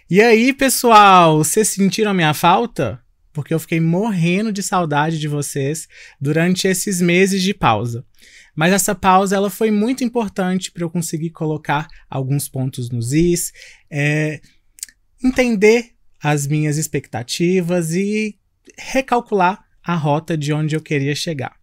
E aí, pessoal, vocês sentiram a minha falta? Porque eu fiquei morrendo de saudade de vocês durante esses meses de pausa. Mas essa pausa ela foi muito importante para eu conseguir colocar alguns pontos nos is, entender as minhas expectativas e recalcular a rota de onde eu queria chegar.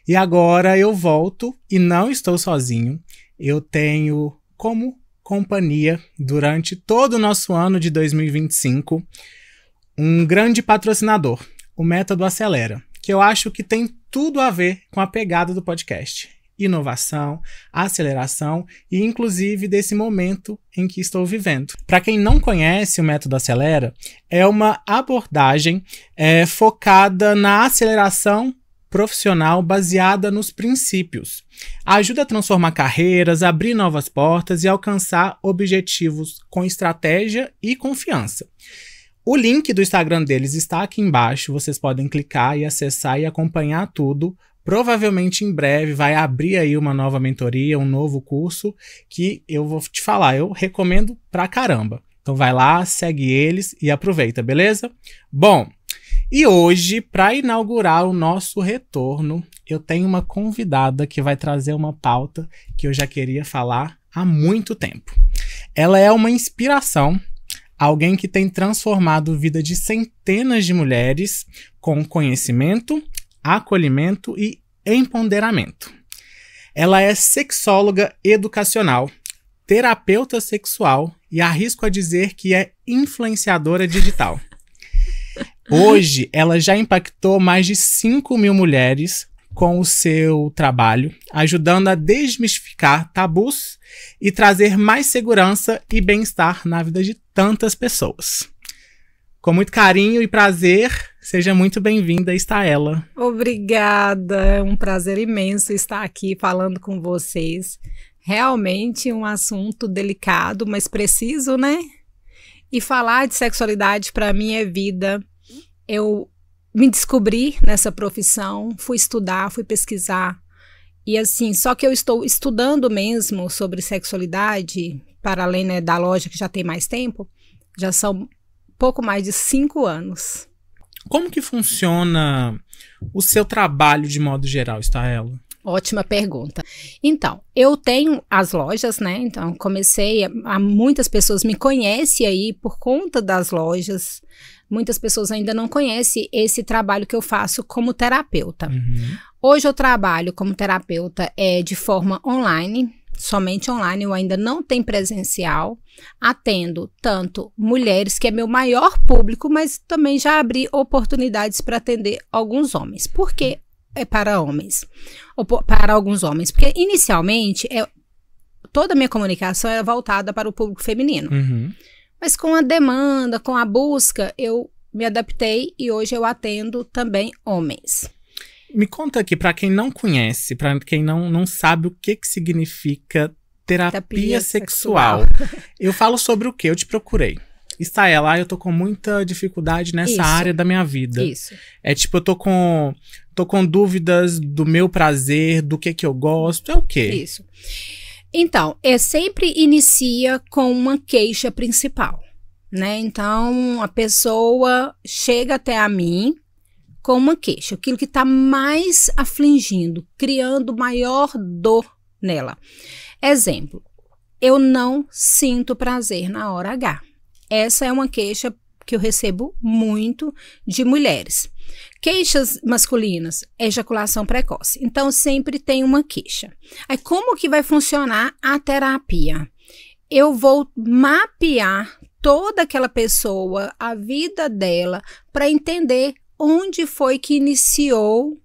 E agora eu volto e não estou sozinho. Eu tenho como companhia durante todo o nosso ano de 2025 um grande patrocinador, o Método Acelera, que eu acho que tem tudo a ver com a pegada do podcast. Inovação, aceleração e inclusive desse momento em que estou vivendo. Para quem não conhece o Método Acelera, é uma abordagem focada na aceleração profissional baseada nos princípios. Ajuda a transformar carreiras, abrir novas portas e alcançar objetivos com estratégia e confiança. O link do Instagram deles está aqui embaixo, vocês podem clicar e acessar e acompanhar tudo. Provavelmente em breve vai abrir aí uma nova mentoria, um novo curso que eu vou te falar, eu recomendo pra caramba. Então vai lá, segue eles e aproveita, beleza? Bom, e hoje, para inaugurar o nosso retorno, eu tenho uma convidada que vai trazer uma pauta que eu já queria falar há muito tempo. Ela é uma inspiração, alguém que tem transformado a vida de centenas de mulheres com conhecimento, acolhimento e empoderamento. Ela é sexóloga educacional, terapeuta sexual e arrisco a dizer que é influenciadora digital. Hoje, ela já impactou mais de 5.000 mulheres com o seu trabalho, ajudando a desmistificar tabus e trazer mais segurança e bem-estar na vida de tantas pessoas. Com muito carinho e prazer, seja muito bem-vinda, Estaela. Obrigada, é um prazer imenso estar aqui falando com vocês. Realmente um assunto delicado, mas preciso, né? E falar de sexualidade para mim é vida. Eu me descobri nessa profissão, fui estudar, fui pesquisar. E assim, só que eu estou estudando mesmo sobre sexualidade, para além, né, da loja que já tem mais tempo, já são pouco mais de 5 anos. Como que funciona o seu trabalho de modo geral, Estaela? Ótima pergunta. Então, eu tenho as lojas, né? Então, muitas pessoas me conhecem aí por conta das lojas. Muitas pessoas ainda não conhecem esse trabalho que eu faço como terapeuta. Uhum. Hoje eu trabalho como terapeuta de forma online, somente online, eu ainda não tenho presencial. Atendo tanto mulheres, que é meu maior público, mas também já abri oportunidades para atender alguns homens. Por que é para homens? Ou para alguns homens? Porque inicialmente toda a minha comunicação era voltada para o público feminino. Uhum. Mas com a demanda, com a busca, eu me adaptei e hoje eu atendo também homens. Me conta aqui, para quem não conhece, para quem não sabe o que significa terapia sexual. Eu falo sobre o que? Eu te procurei. Estaela, eu tô com muita dificuldade nessa área da minha vida. Isso. É tipo, eu tô com dúvidas do meu prazer, do que eu gosto, é o quê? Isso. Então, sempre inicia com uma queixa principal, né? Então, a pessoa chega até a mim com uma queixa, aquilo que está mais afligindo, criando maior dor nela. Exemplo, eu não sinto prazer na hora H. Essa é uma queixa que eu recebo muito de mulheres. Queixas masculinas, ejaculação precoce. Então, sempre tem uma queixa. Aí, como que vai funcionar a terapia? Eu vou mapear toda aquela pessoa, a vida dela, para entender onde foi que iniciou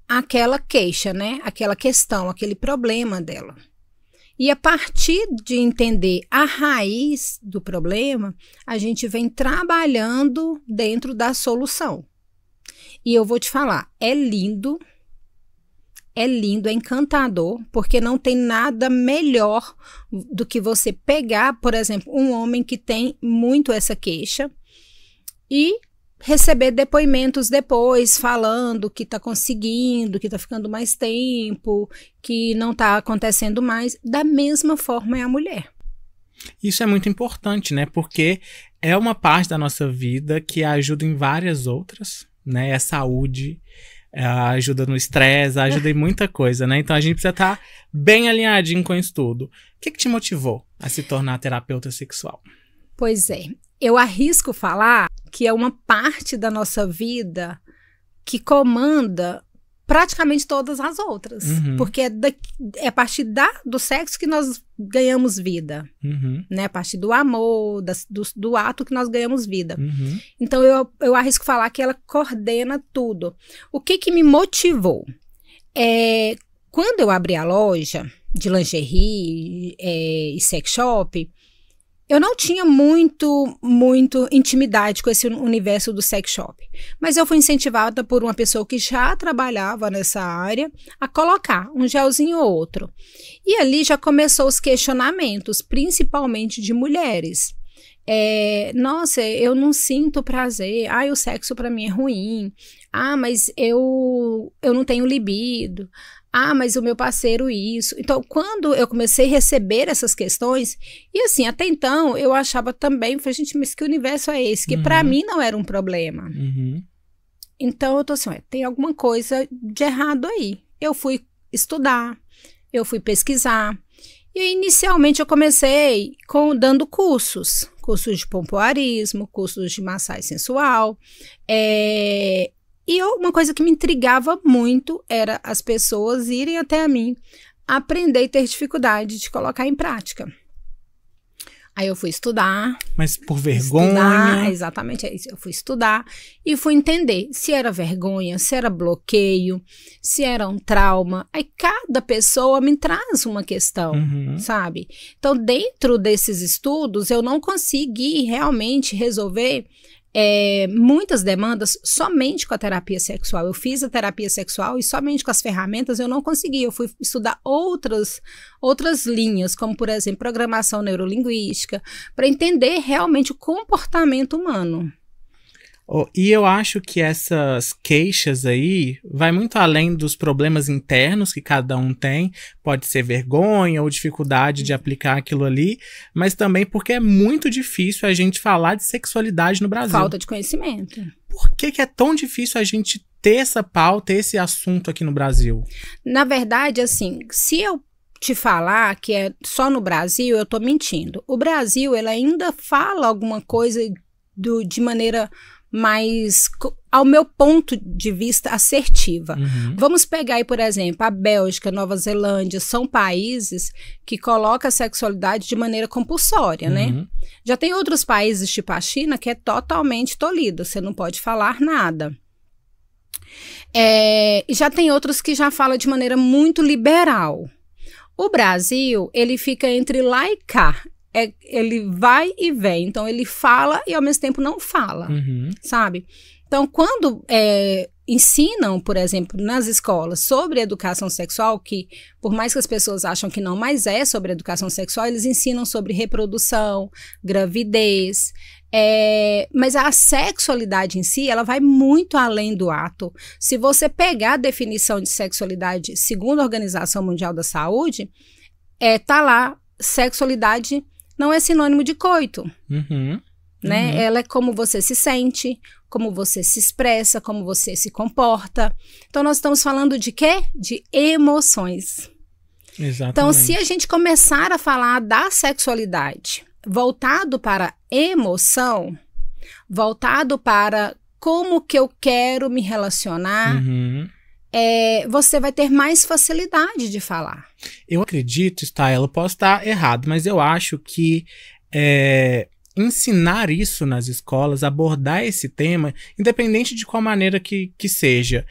aquela queixa, né? Aquela questão, aquele problema dela. E a partir de entender a raiz do problema, a gente vem trabalhando dentro da solução. E eu vou te falar, é lindo, é encantador, porque não tem nada melhor do que você pegar, por exemplo, um homem que tem muito essa queixa e receber depoimentos depois, falando que está conseguindo, que está ficando mais tempo, que não está acontecendo mais. Da mesma forma é a mulher. Isso é muito importante, né? Porque é uma parte da nossa vida que ajuda em várias outras, né? É saúde, ajuda no estresse, ajuda em muita coisa, né? Então a gente precisa estar bem alinhadinho com isso tudo. O que te motivou a se tornar terapeuta sexual? Pois é, eu arrisco falar que é uma parte da nossa vida que comanda praticamente todas as outras. Porque é a partir do sexo que nós ganhamos vida. Né? A partir do amor, do ato que nós ganhamos vida. Então, eu arrisco falar que ela coordena tudo. O que me motivou? Quando eu abri a loja de lingerie e sex shop, eu não tinha muito intimidade com esse universo do sex shop. Mas eu fui incentivada por uma pessoa que já trabalhava nessa área a colocar um gelzinho ou outro. E ali já começou os questionamentos, principalmente de mulheres. Nossa, eu não sinto prazer. O sexo para mim é ruim. Mas eu não tenho libido. Mas o meu parceiro isso. Então, quando eu comecei a receber essas questões, e assim, até então, eu achava também, falei, gente, mas que universo é esse? Que pra mim não era um problema. Então, eu tô assim, tem alguma coisa de errado aí. Eu fui estudar, eu fui pesquisar, e inicialmente eu comecei dando cursos de pompoarismo, cursos de massagem sensual, e uma coisa que me intrigava muito era as pessoas irem até a mim aprender e ter dificuldade de colocar em prática. Aí eu fui estudar. Mas por vergonha? Exatamente, é isso. Eu fui estudar e fui entender se era vergonha, se era bloqueio, se era um trauma. Aí cada pessoa me traz uma questão, sabe? Então, dentro desses estudos, eu não consegui realmente resolver muitas demandas somente com a terapia sexual. Eu fiz a terapia sexual e somente com as ferramentas eu não consegui. Eu fui estudar outras linhas, como, por exemplo, programação neurolinguística, para entender realmente o comportamento humano. E eu acho que essas queixas aí vai muito além dos problemas internos que cada um tem, pode ser vergonha ou dificuldade de aplicar aquilo ali, mas também porque é muito difícil a gente falar de sexualidade no Brasil. Falta de conhecimento. Por que é tão difícil a gente ter essa pauta, esse assunto aqui no Brasil? Na verdade, assim, se eu te falar que é só no Brasil, eu tô mentindo. O Brasil, ele ainda fala alguma coisa de maneira mais, ao meu ponto de vista, assertiva. Vamos pegar aí, por exemplo, a Bélgica, Nova Zelândia, são países que colocam a sexualidade de maneira compulsória, né? Já tem outros países, tipo a China, que é totalmente tolhido, você não pode falar nada. E já tem outros que já falam de maneira muito liberal. O Brasil, ele fica entre lá e cá. Ele vai e vem, então ele fala e ao mesmo tempo não fala, sabe? Então, quando ensinam, por exemplo, nas escolas sobre educação sexual, que por mais que as pessoas acham que não, mas é sobre educação sexual, eles ensinam sobre reprodução, gravidez, mas a sexualidade em si, ela vai muito além do ato. Se você pegar a definição de sexualidade segundo a Organização Mundial da Saúde, tá lá, sexualidade não é sinônimo de coito, né? Ela é como você se sente, como você se expressa, como você se comporta. Então, nós estamos falando de quê? De emoções. Exatamente. Então, se a gente começar a falar da sexualidade voltado para emoção, voltado para como que eu quero me relacionar, você vai ter mais facilidade de falar. Eu acredito, Staella, eu posso estar errado, mas eu acho que ensinar isso nas escolas, abordar esse tema, independente de qual maneira que seja,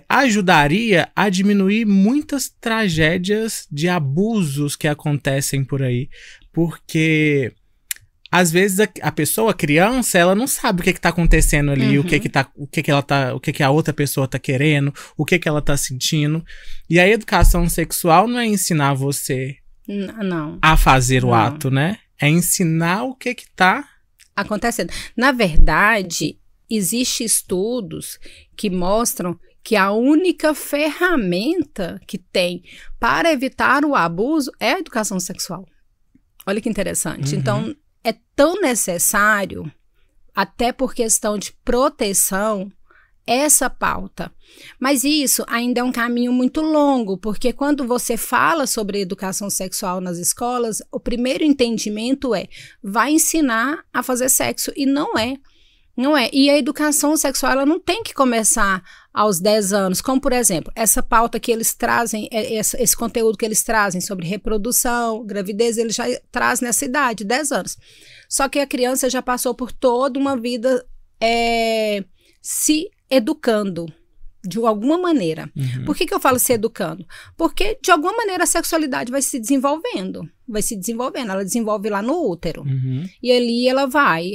ajudaria a diminuir muitas tragédias de abusos que acontecem por aí, porque às vezes a pessoa, a criança, ela não sabe o que está acontecendo ali, o que a outra pessoa está querendo, o que ela está sentindo. E a educação sexual não é ensinar você a fazer o ato, né? É ensinar o que está acontecendo. Na verdade, existem estudos que mostram que a única ferramenta que tem para evitar o abuso é a educação sexual. Olha que interessante. Então, é tão necessário, até por questão de proteção, essa pauta. Mas isso ainda é um caminho muito longo, porque quando você fala sobre educação sexual nas escolas, o primeiro entendimento vai ensinar a fazer sexo, e não é. Não é. E a educação sexual, ela não tem que começar aos 10 anos, como, por exemplo, essa pauta que eles trazem, esse conteúdo que eles trazem sobre reprodução, gravidez, eles já trazem nessa idade, 10 anos. Só que a criança já passou por toda uma vida se educando, de alguma maneira. Uhum. Por que eu falo se educando? Porque, de alguma maneira, a sexualidade vai se desenvolvendo. Ela desenvolve lá no útero. Uhum. E ali ela vai.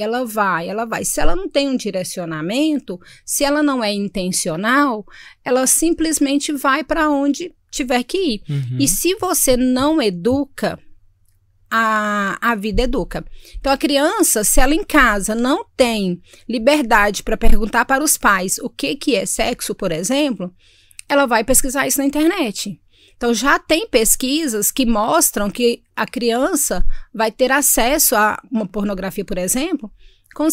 Se ela não tem um direcionamento, se ela não é intencional, ela simplesmente vai para onde tiver que ir. Uhum. E se você não educa, a vida educa. Então, a criança, se ela em casa não tem liberdade para perguntar para os pais o que é sexo, por exemplo, ela vai pesquisar isso na internet. Então, já tem pesquisas que mostram que a criança vai ter acesso a uma pornografia, por exemplo, com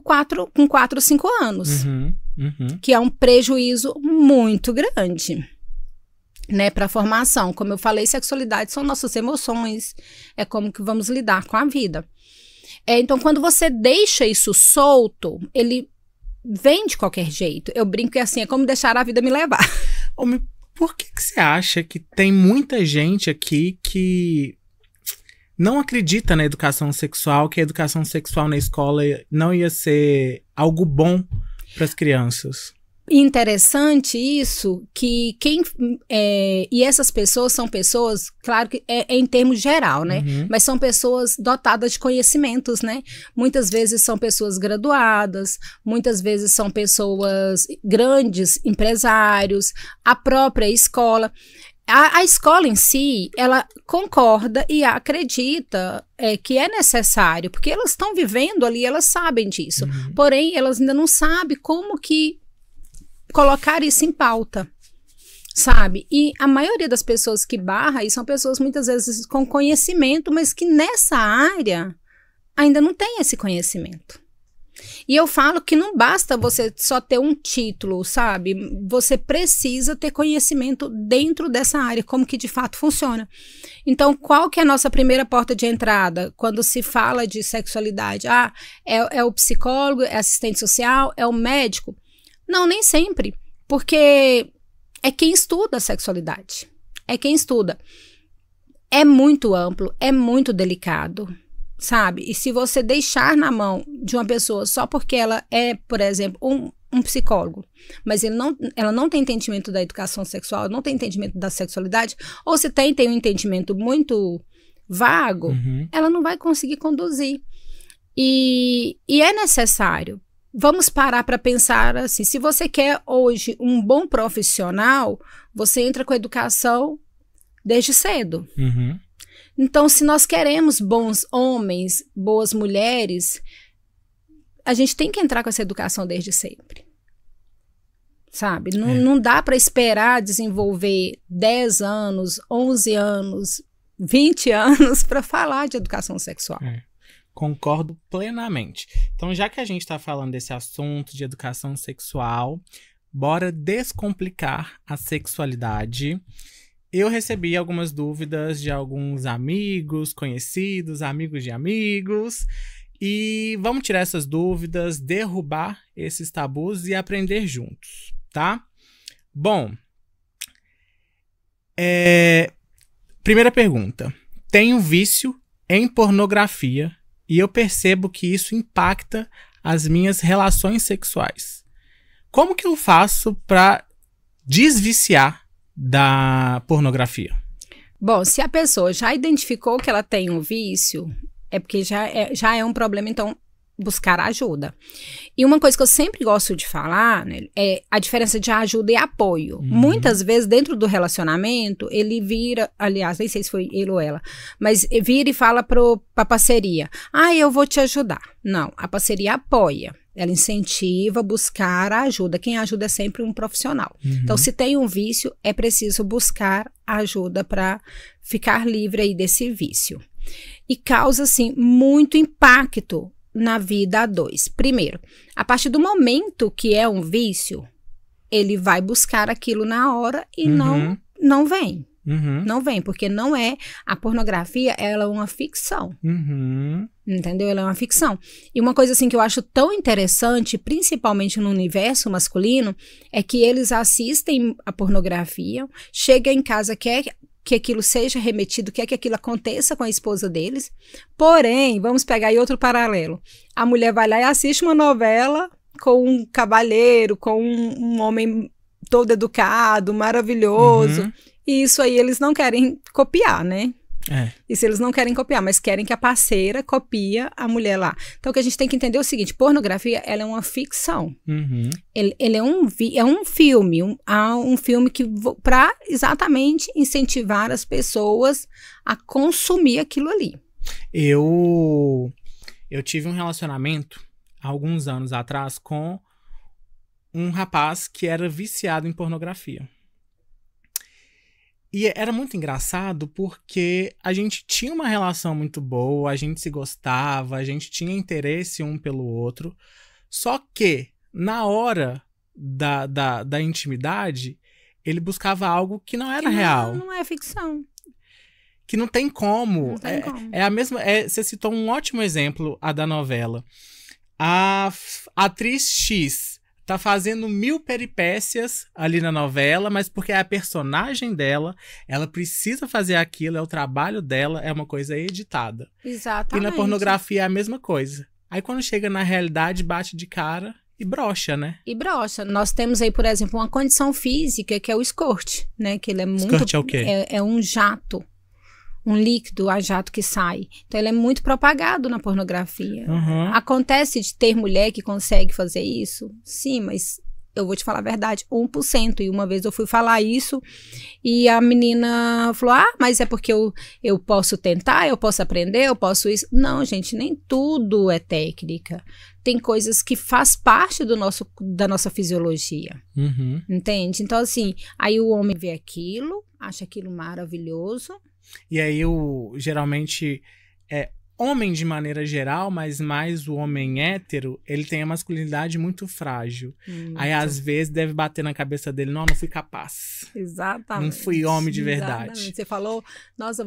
4 ou 5 anos, que é um prejuízo muito grande, né, para a formação. Como eu falei, sexualidade são nossas emoções, é como que vamos lidar com a vida. Então, quando você deixa isso solto, ele vem de qualquer jeito. Eu brinco que assim, é como deixar a vida me levar. Por que você acha que tem muita gente aqui que não acredita na educação sexual, que a educação sexual na escola não ia ser algo bom para as crianças? Interessante isso, que e essas pessoas são pessoas, claro que é em termos geral, né? Uhum. Mas são pessoas dotadas de conhecimentos, né? Muitas vezes são pessoas graduadas, muitas vezes são pessoas grandes, empresários, a própria escola. A escola em si, ela concorda e acredita que é necessário, porque elas estão vivendo ali, elas sabem disso. Uhum. Porém, elas ainda não sabem como que colocar isso em pauta, sabe? E a maioria das pessoas que barra aí são pessoas muitas vezes com conhecimento, mas que nessa área ainda não tem esse conhecimento. E eu falo que não basta você só ter um título, sabe? Você precisa ter conhecimento dentro dessa área, como que de fato funciona. Então, qual que é a nossa primeira porta de entrada quando se fala de sexualidade? É o psicólogo, é assistente social, é o médico? Não, nem sempre, porque é quem estuda a sexualidade, é quem estuda. É muito amplo, é muito delicado, sabe? E se você deixar na mão de uma pessoa só porque ela é, por exemplo, um psicólogo, mas ela não tem entendimento da educação sexual, não tem entendimento da sexualidade, ou se tem um entendimento muito vago, ela não vai conseguir conduzir. E é necessário. Vamos parar para pensar assim, se você quer hoje um bom profissional, você entra com a educação desde cedo. Uhum. Então, se nós queremos bons homens, boas mulheres, a gente tem que entrar com essa educação desde sempre. Sabe? Não dá para esperar desenvolver 10 anos, 11 anos, 20 anos para falar de educação sexual. Concordo plenamente. Então, já que a gente está falando desse assunto de educação sexual, bora descomplicar a sexualidade. Eu recebi algumas dúvidas de alguns amigos, conhecidos, amigos de amigos. E vamos tirar essas dúvidas, derrubar esses tabus e aprender juntos, tá? Bom, primeira pergunta. Tenho vício em pornografia e eu percebo que isso impacta as minhas relações sexuais. Como que eu faço para desviciar da pornografia? Bom, se a pessoa já identificou que ela tem um vício, é porque já é um problema, então buscar ajuda. E uma coisa que eu sempre gosto de falar, né, é a diferença de ajuda e apoio. Muitas vezes, dentro do relacionamento, ele vira, aliás, nem sei se foi ele ou ela, mas vira e fala pra parceria, eu vou te ajudar. Não, a parceria apoia. Ela incentiva a buscar a ajuda. Quem ajuda é sempre um profissional. Então, se tem um vício, é preciso buscar ajuda para ficar livre aí desse vício. e causa, assim, muito impacto na vida a dois. Primeiro, a partir do momento que é um vício, ele vai buscar aquilo na hora e não vem. Não vem, porque não é... A pornografia, ela é uma ficção. Entendeu? Ela é uma ficção. E uma coisa assim que eu acho tão interessante, principalmente no universo masculino, é que eles assistem a pornografia, chegam em casa, quer que aquilo seja remetido, quer que aquilo aconteça com a esposa deles. Porém, vamos pegar aí outro paralelo. A mulher vai lá e assiste uma novela com um cavalheiro, com um homem todo educado, maravilhoso. E isso aí eles não querem copiar, né? Isso eles não querem copiar, mas querem que a parceira copia a mulher lá. Então o que a gente tem que entender é o seguinte, pornografia, ela é uma ficção. Ele é um filme, um filme que para exatamente incentivar as pessoas a consumir aquilo ali. Eu tive um relacionamento há alguns anos atrás com um rapaz que era viciado em pornografia. E era muito engraçado porque a gente tinha uma relação muito boa, a gente se gostava, a gente tinha interesse um pelo outro. Só que, na hora da intimidade, ele buscava algo que não era real. Não é ficção. Que não tem como. Não tem como. É a mesma. Você citou um ótimo exemplo, a da novela. A atriz X tá fazendo 1000 peripécias ali na novela, mas porque é a personagem dela, ela precisa fazer aquilo, é o trabalho dela, é uma coisa editada. Exatamente. E na pornografia é a mesma coisa. Aí quando chega na realidade, bate de cara e brocha, né? E brocha. Nós temos aí, por exemplo, uma condição física que é o escorte, né? Que ele é muito... Escorte é o quê? É um jato. Um líquido a jato que sai. Então, ele é muito propagado na pornografia. Acontece de ter mulher que consegue fazer isso? Sim, mas eu vou te falar a verdade, 1%. E uma vez eu fui falar isso e a menina falou, mas é porque eu posso tentar, eu posso aprender, eu posso isso. Não, gente, nem tudo é técnica. Tem coisas que faz parte da nossa fisiologia. Entende? Então, assim, aí o homem vê aquilo, acha aquilo maravilhoso. E aí, geralmente, homem de maneira geral, mas mais o homem hétero, ele tem a masculinidade muito frágil. Aí, às vezes, deve bater na cabeça dele, não fui capaz. Exatamente. Não fui homem de verdade. Exatamente.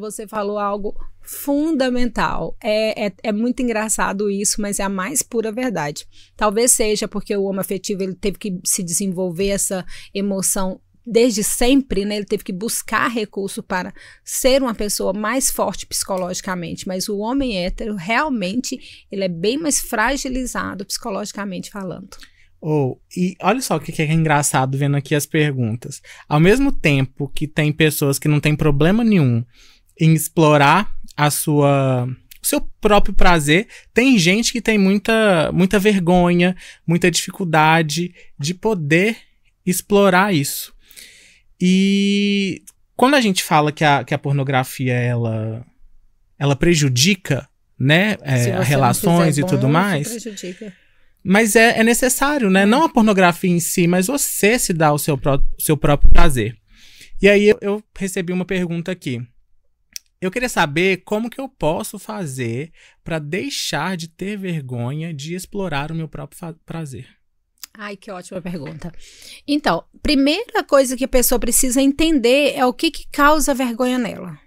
Você falou algo fundamental. É muito engraçado isso, mas é a mais pura verdade. Talvez seja porque o homem afetivo, ele teve que se desenvolver essa emoção desde sempre, né? Ele teve que buscar recurso para ser uma pessoa mais forte psicologicamente, mas o homem hétero realmente ele é bem mais fragilizado psicologicamente falando. E olha só o que é engraçado vendo aqui as perguntas. Ao mesmo tempo que tem pessoas que não têm problema nenhum em explorar o seu próprio prazer, tem gente que tem muita vergonha, muita dificuldade de poder explorar isso. E quando a gente fala que a pornografia ela prejudica, né, relações e tudo mais, prejudica. Mas é necessário, né? Não a pornografia em si, mas você se dá o seu próprio prazer. E aí eu recebi uma pergunta aqui. Eu queria saber como que eu posso fazer para deixar de ter vergonha de explorar o meu próprio prazer. Ai, que ótima pergunta. Então, primeira coisa que a pessoa precisa entender é o que causa vergonha nela.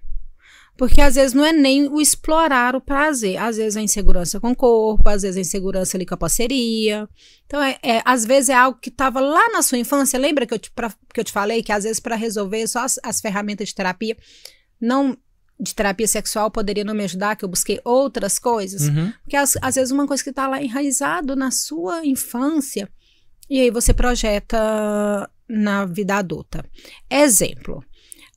Porque às vezes não é nem o explorar o prazer. Às vezes é a insegurança com o corpo, às vezes é a insegurança ali com a parceria. Então, às vezes é algo que estava lá na sua infância. Lembra que eu te falei que às vezes para resolver só as ferramentas de terapia, não de terapia sexual poderia não me ajudar, que eu busquei outras coisas? Porque às vezes uma coisa que está lá enraizado na sua infância, e aí você projeta na vida adulta. Exemplo,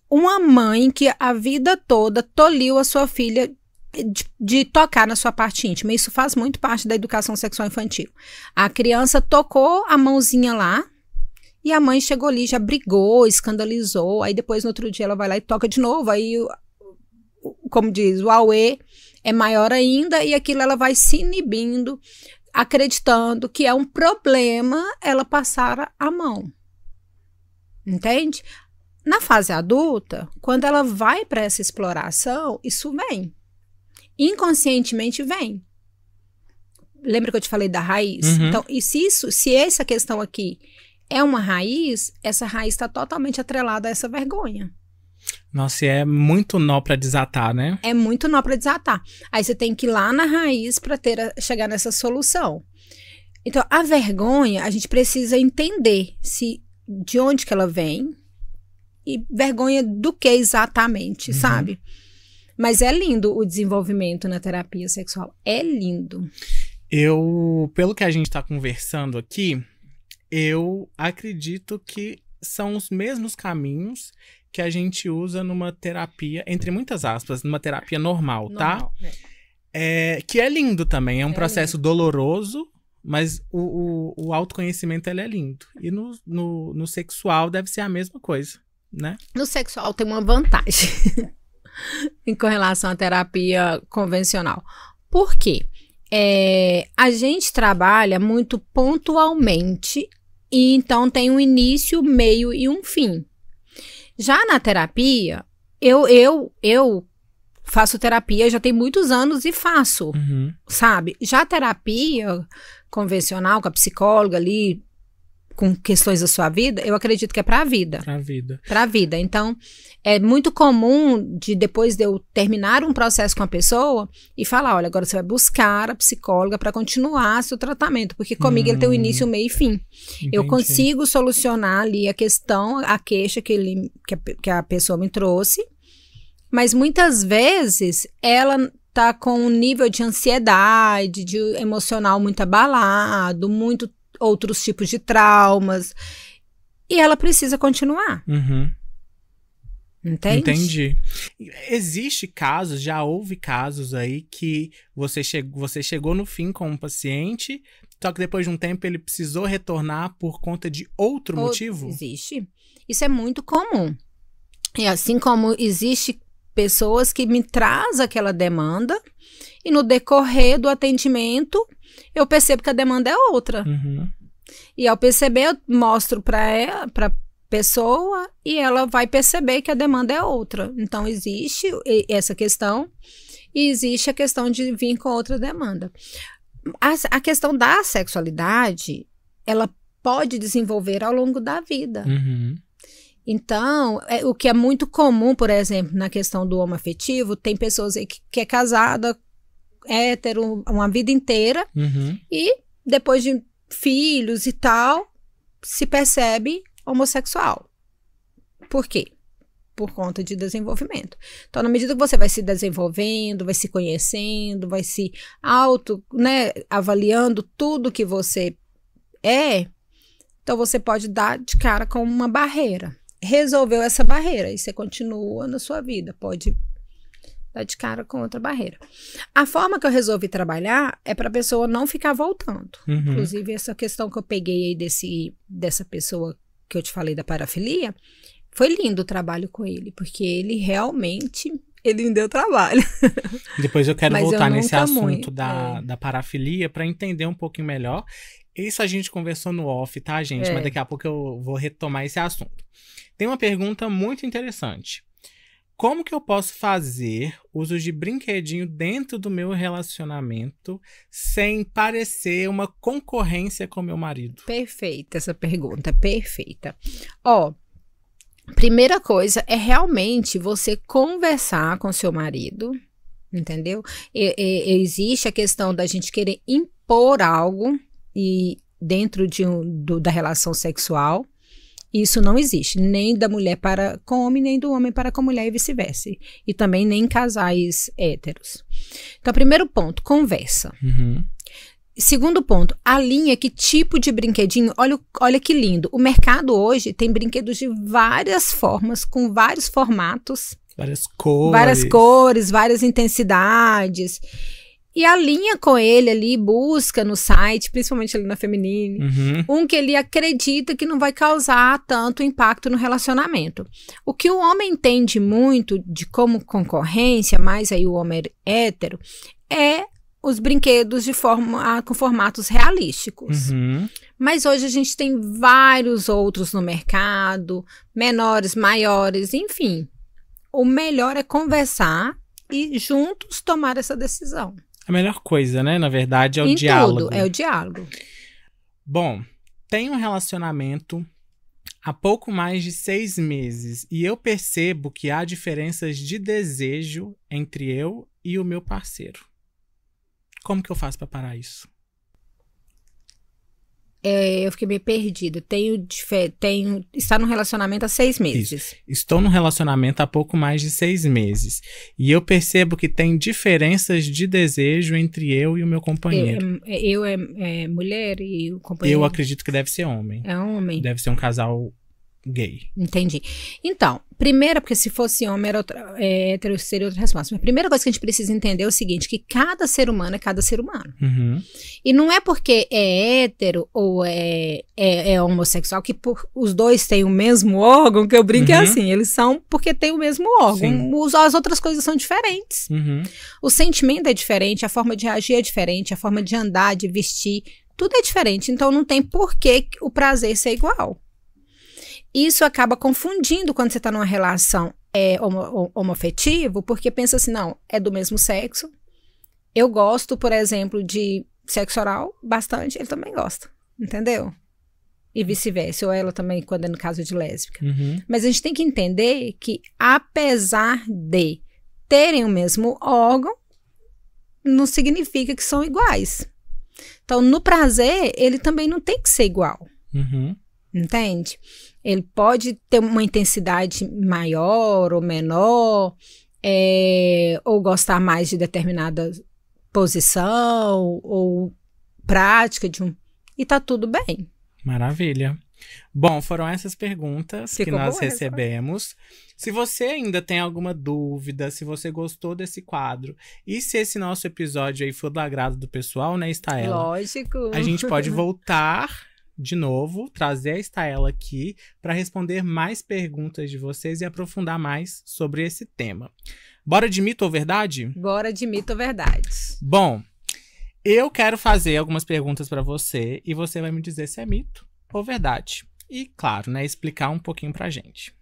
uma mãe que a vida toda toliu a sua filha de tocar na sua parte íntima. Isso faz muito parte da educação sexual infantil. A criança tocou a mãozinha lá e a mãe chegou ali, já brigou, escandalizou. Aí depois no outro dia ela vai lá e toca de novo. Aí, como diz, o auê é maior ainda e aquilo ela vai se inibindo, acreditando que é um problema ela passar a mão. Entende? Na fase adulta, quando ela vai para essa exploração, isso vem. inconscientemente vem. Lembra que eu te falei da raiz? Uhum. Então, e se essa questão aqui é uma raiz, essa raiz está totalmente atrelada a essa vergonha. Nossa, e é muito nó pra desatar, né? É muito nó para desatar. Aí você tem que ir lá na raiz para chegar nessa solução. Então, a vergonha, a gente precisa entender de onde que ela vem e vergonha do que exatamente, sabe? Mas é lindo o desenvolvimento na terapia sexual. É lindo. Pelo que a gente tá conversando aqui, eu acredito que são os mesmos caminhos que a gente usa numa terapia, entre muitas aspas, numa terapia normal, tá? Que é lindo também, é um processo doloroso, mas o autoconhecimento ele é lindo. E no sexual deve ser a mesma coisa, né? No sexual tem uma vantagem com relação à terapia convencional. Por quê? A gente trabalha muito pontualmente e então tem um início, meio e um fim. Já na terapia, eu faço terapia já tem muitos anos e faço, sabe? Já a terapia convencional, com a psicóloga ali, com questões da sua vida, eu acredito que é pra vida. Pra vida. Então, é muito comum depois de eu terminar um processo com a pessoa e falar, olha, agora você vai buscar a psicóloga para continuar seu tratamento, porque comigo ele tem um início, meio e fim. Entendi. Eu consigo solucionar ali a questão, a queixa que a pessoa me trouxe, mas muitas vezes ela tá com um nível de ansiedade, de emocional muito abalado, muito outros tipos de traumas, e ela precisa continuar. Entende? Entendi. Existe casos, já houve casos aí que você chegou no fim com um paciente, só que depois de um tempo ele precisou retornar por conta de outro motivo? Existe. Isso é muito comum. E assim como existe pessoas que me trazem aquela demanda e no decorrer do atendimento eu percebo que a demanda é outra. E ao perceber, eu mostro para a pessoa e ela vai perceber que a demanda é outra. Então, existe essa questão e existe a questão de vir com outra demanda. A questão da sexualidade, ela pode desenvolver ao longo da vida. Então, o que é muito comum, por exemplo, na questão do homoafetivo, tem pessoas aí que é casada, hétero, uma vida inteira, e depois de filhos e tal, se percebe homossexual. Por quê? Por conta de desenvolvimento. Então, na medida que você vai se desenvolvendo, vai se conhecendo, vai se avaliando tudo que você é, então você pode dar de cara com uma barreira. Resolveu essa barreira e você continua na sua vida, pode dar de cara com outra barreira. A forma que eu resolvi trabalhar é para a pessoa não ficar voltando. Inclusive, essa questão que eu peguei aí dessa pessoa que eu te falei da parafilia, foi lindo o trabalho com ele, porque ele realmente, ele me deu trabalho. Depois eu quero voltar nesse assunto da parafilia para entender um pouquinho melhor. Isso a gente conversou no off, tá, gente? Mas daqui a pouco eu vou retomar esse assunto. Tem uma pergunta muito interessante. Como que eu posso fazer uso de brinquedinho dentro do meu relacionamento sem parecer uma concorrência com meu marido? Perfeita essa pergunta, perfeita. Primeira coisa é realmente você conversar com seu marido, entendeu? Existe a questão da gente querer impor algo dentro da relação sexual. Isso não existe, nem da mulher para com homem, nem do homem para com mulher e vice-versa. E também nem em casais héteros. Então, primeiro ponto, conversa. Segundo ponto, alinha que tipo de brinquedinho. Olha que lindo. O mercado hoje tem brinquedos de várias formas, com vários formatos. Várias cores. Várias cores, várias intensidades. E alinha com ele ali, busca no site, principalmente ali na Feminine, um que ele acredita que não vai causar tanto impacto no relacionamento. O que o homem entende muito de como concorrência, mais aí o homem hétero, é os brinquedos com formatos realísticos. Mas hoje a gente tem vários outros no mercado, menores, maiores, enfim. O melhor é conversar e juntos tomar essa decisão. A melhor coisa, né? Na verdade, é o Em diálogo. tudo, é o diálogo. Bom, tenho um relacionamento há pouco mais de 6 meses e eu percebo que há diferenças de desejo entre eu e o meu parceiro. Como que eu faço para parar isso? Eu fiquei meio perdida. Está num relacionamento há 6 meses. Isso. Estou num relacionamento há pouco mais de 6 meses. E eu percebo que tem diferenças de desejo entre eu e o meu companheiro. Eu é mulher e o companheiro... Eu acredito que deve ser homem. É homem. Deve ser um casal gay. Entendi. Então, primeiro, porque se fosse homem, hétero, seria outra resposta. Mas a primeira coisa que a gente precisa entender é o seguinte, que cada ser humano é cada ser humano. Uhum. E não é porque é hétero ou é homossexual que os dois têm o mesmo órgão, que eu brinco é assim, eles são porque têm o mesmo órgão. As outras coisas são diferentes. Uhum. O sentimento é diferente, a forma de reagir é diferente, a forma de andar, de vestir, tudo é diferente. Então não tem por que o prazer ser igual. Isso acaba confundindo quando você está numa relação homoafetivo, porque pensa assim, não, é do mesmo sexo. Eu gosto, por exemplo, de sexo oral bastante, ele também gosta, entendeu? E vice-versa, ou ela também, quando é no caso de lésbica. Uhum. Mas a gente tem que entender que, apesar de terem o mesmo órgão, não significa que são iguais. Então, no prazer, ele também não tem que ser igual. Uhum. Entende? Ele pode ter uma intensidade maior ou menor, ou gostar mais de determinada posição ou prática e tá tudo bem. Maravilha. Bom, foram essas perguntas que nós boa recebemos. Se você ainda tem alguma dúvida, se você gostou desse quadro e se esse nosso episódio aí for do agrado do pessoal, né, Estaela? Lógico. A gente pode voltar de novo, trazer a Estaela aqui para responder mais perguntas de vocês e aprofundar mais sobre esse tema. Bora de mito ou verdade? Bora de mito ou verdade. Bom, eu quero fazer algumas perguntas para você e você vai me dizer se é mito ou verdade. E, claro, né, explicar um pouquinho pra gente.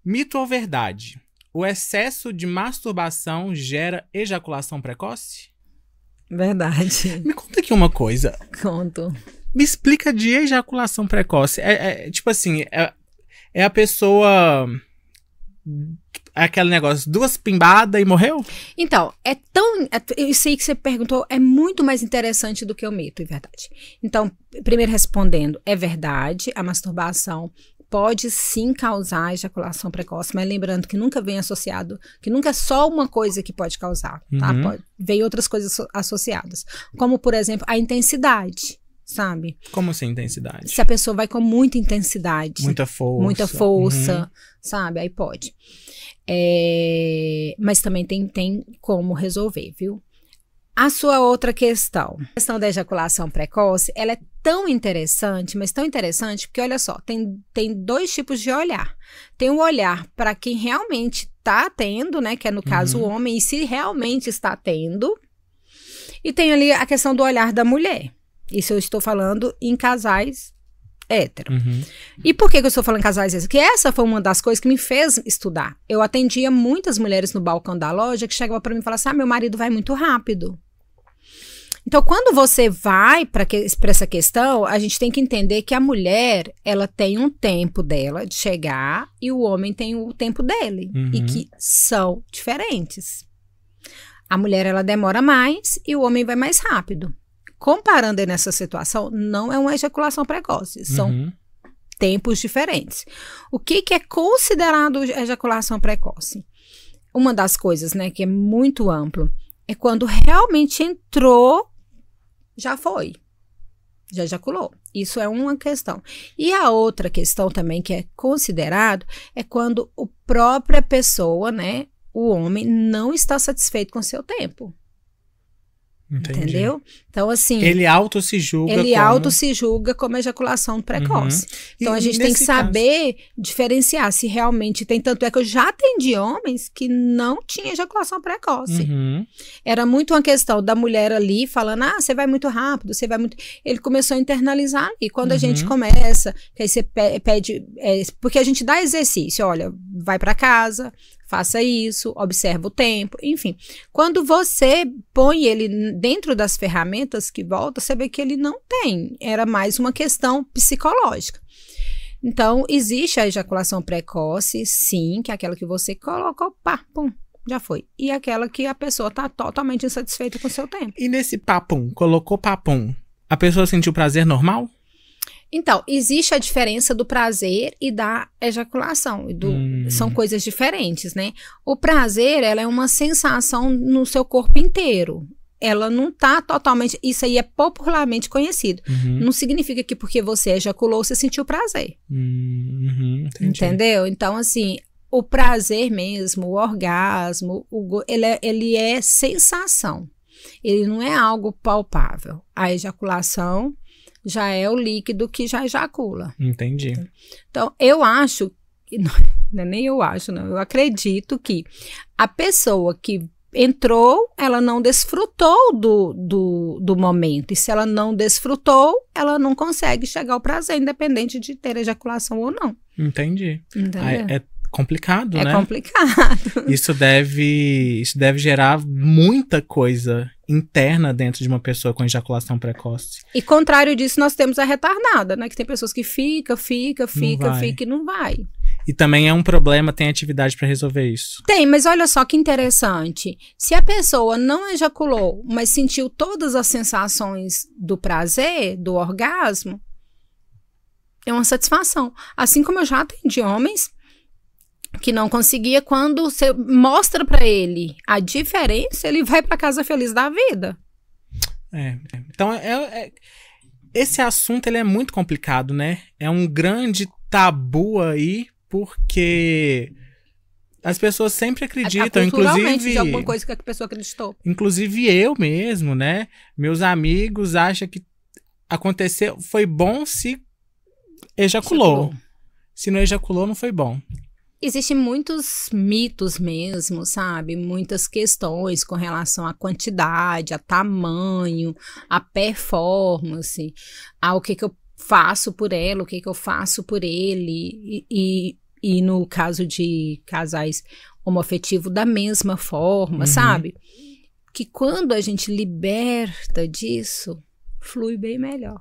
Mito ou verdade? O excesso de masturbação gera ejaculação precoce? Verdade. Me conta aqui uma coisa. Conto. Me explica de ejaculação precoce. Tipo assim, é a pessoa... É aquele negócio, 2 pimbadas e morreu? Então, isso aí que você perguntou é muito mais interessante do que o mito, é verdade. Então, primeiro respondendo, é verdade, a masturbação pode sim causar ejaculação precoce, mas lembrando que nunca vem associado, que nunca é só uma coisa que pode causar, tá? Vem outras coisas associadas, como, por exemplo, a intensidade. Sabe? Como assim, intensidade? Se a pessoa vai com muita intensidade. Muita força. Sabe? Aí pode. Mas também tem como resolver, viu? A sua outra questão. A questão da ejaculação precoce, ela é tão interessante, mas tão interessante, porque olha só, tem 2 tipos de olhar. Tem um olhar para quem realmente está tendo, né? Que é no caso o homem, e se realmente está tendo. E tem ali a questão do olhar da mulher. Isso eu estou falando em casais hétero. E por que eu estou falando em casais héteros? Porque essa foi uma das coisas que me fez estudar. Eu atendia muitas mulheres no balcão da loja que chegavam para mim e falavam assim, meu marido vai muito rápido. Então, quando você vai para essa questão, a gente tem que entender que a mulher, ela tem um tempo dela de chegar e o homem tem o tempo dele. E que são diferentes. A mulher, ela demora mais e o homem vai mais rápido. Comparando aí nessa situação, não é uma ejaculação precoce, são tempos diferentes. O que é considerado ejaculação precoce? Uma das coisas, né, que é muito amplo, é quando realmente entrou, já foi, já ejaculou. Isso é uma questão. E a outra questão também que é considerado é quando a própria pessoa, né, o homem, não está satisfeito com o seu tempo. Entendi. Entendeu? Então, assim... Ele auto se julga como ejaculação precoce. Então, a gente tem que saber diferenciar se realmente tem. Tanto é que eu já atendi homens que não tinham ejaculação precoce. Era muito uma questão da mulher ali falando, você vai muito rápido, você vai muito... Ele começou a internalizar. E quando a gente começa, que aí você pede... porque a gente dá exercício, olha, vai pra casa, faça isso, observa o tempo, enfim. Quando você põe ele dentro das ferramentas que volta, você vê que ele não tem. Era mais uma questão psicológica. Então, existe a ejaculação precoce, sim, que é aquela que você colocou, pá, pum, já foi. E aquela que a pessoa está totalmente insatisfeita com o seu tempo. E nesse papum, colocou papum, a pessoa sentiu prazer normal? Então, existe a diferença do prazer e da ejaculação. São coisas diferentes, né? O prazer, ela é uma sensação no seu corpo inteiro. Ela não tá totalmente... Isso aí é popularmente conhecido. Não significa que porque você ejaculou, você sentiu prazer. Entendeu? Então, assim, o prazer mesmo, o orgasmo, ele é sensação. Ele não é algo palpável. A ejaculação já é o líquido que já ejacula. Entendi. Então, eu acho, nem eu acho, não, eu acredito que a pessoa que entrou, ela não desfrutou do momento. E se ela não desfrutou, ela não consegue chegar ao prazer, independente de ter ejaculação ou não. Entendi. É complicado, né? É complicado. Isso deve gerar muita coisa interna dentro de uma pessoa com ejaculação precoce. E contrário disso, nós temos a retardada, né? Que tem pessoas que fica e não vai. E também é um problema, tem atividade para resolver isso. Tem, mas olha só que interessante. Se a pessoa não ejaculou, mas sentiu todas as sensações do prazer, do orgasmo, é uma satisfação. Assim como eu já atendi homens que não conseguia, quando você mostra pra ele a diferença, ele vai pra casa feliz da vida. Então, esse assunto ele é muito complicado, né? É um grande tabu aí, porque as pessoas sempre acreditam, inclusive... de alguma coisa que a pessoa acreditou. Inclusive eu mesmo, né? Meus amigos acham que aconteceu, foi bom se ejaculou. Se não ejaculou, não foi bom. Existem muitos mitos mesmo, sabe? Muitas questões com relação à quantidade, a tamanho, a performance, ao que eu faço por ela, o que eu faço por ele. E no caso de casais homoafetivos, da mesma forma, sabe? Que quando a gente liberta disso, flui bem melhor.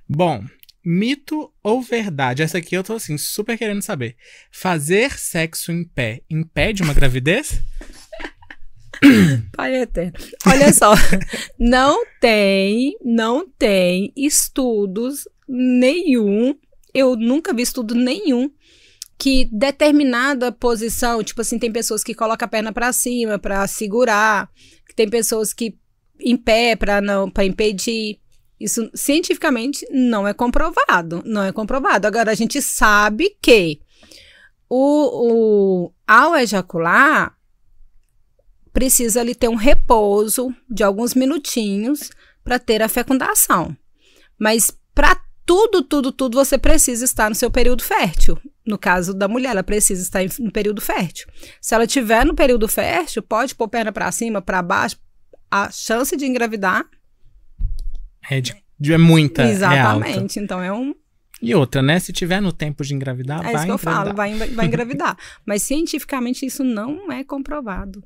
Bom... Mito ou verdade? Essa aqui eu tô, assim, super querendo saber. Fazer sexo em pé impede uma gravidez? Pai eterno. Olha só, não tem estudos nenhum, eu nunca vi estudo nenhum que determinada posição, tipo assim, tem pessoas que colocam a perna pra cima pra segurar, tem pessoas que em pé pra impedir. Isso cientificamente não é comprovado, Agora, a gente sabe que ao ejacular, precisa ali ter um repouso de alguns minutinhos para ter a fecundação. Mas para tudo, você precisa estar no seu período fértil. No caso da mulher, ela precisa estar no período fértil. Se ela estiver no período fértil, pode pôr perna para cima, para baixo, a chance de engravidar é muita. Exatamente. É alta. Então é um... E outra, né? Se tiver no tempo de engravidar, vai engravidar. É isso que eu falo, vai engravidar. Mas cientificamente isso não é comprovado.